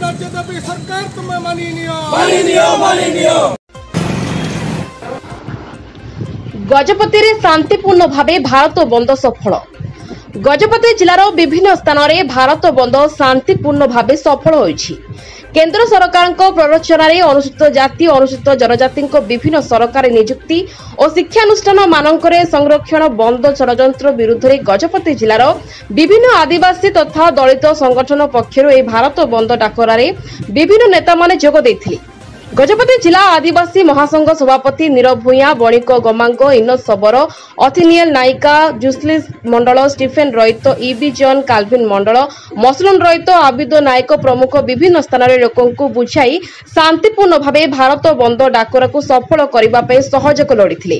राज्यदाबी सरकार तुम्हें मानिनियो। गजपति रे शांतिपूर्ण भावे भारत बंद सफल। गजपति जिलार विभिन्न स्थान में भारत बंद शांतिपूर्ण भावे सफल होइछि। केंद्र सरकार प्ररोचन अनुसूचित जाति अनुसूचित जनजाति विभिन्न सरकारी नियुक्ति और शिक्षानुष्ठान मानकरे संरक्षण बंद षड्यंत्र विरुद्ध में गजपति जिलार विभिन्न आदिवासी तथा दलित संगठन पक्षर भारत बंद डाकरा विभिन्न नेता माने जोग देथिले। गजपति जिला आदिवासी महासंघ सभापति नीरव भूया, बणिक गमांग, इनोज शबर, अथिनियल नायिका, जुस्लिस मंडल, स्टीफेन रईत, ईबी जॉन, काल्विन मंडल, मसलून रईत, आबिद नायक प्रमुख विभिन्न स्थान में लोकंकु बुझाई शांतिपूर्ण भावे भारत बंद डाकरा को सफल करने सहयोग लोड़िथिले।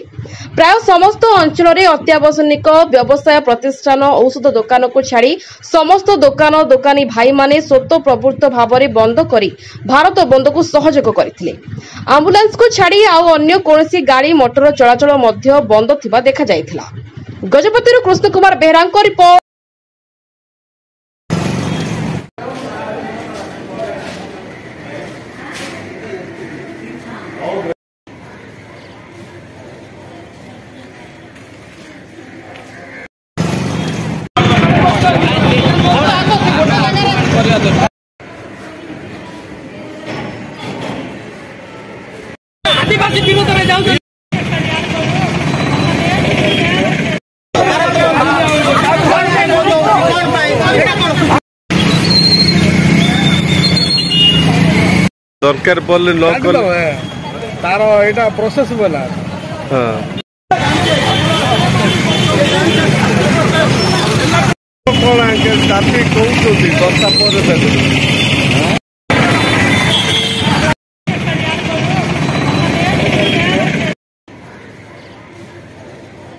प्राय समस्त अंचल में अत्यावश्यक व्यवसाय प्रतिष्ठान औषध दुकान को छाड़ी समस्त दुकान दोकानी भाई माने स्वतःप्रवृत्त भाव में बंद करी भारत बंद को सहयोग करथिले। आम्बुलांस को छाड़ी आउ अन्य कोनोसी गाड़ी मोटर चलाचल मध्य बंद थिबा देखा जायथिला। गजपति कृष्ण कुमार बेहरा रिपोर्ट। आदिवासी विरोध में जाऊं दरकार पड़े लोकल तार एटा प्रोसेस बोला। हां कोन आके जाति कहउछथि वर्षा पर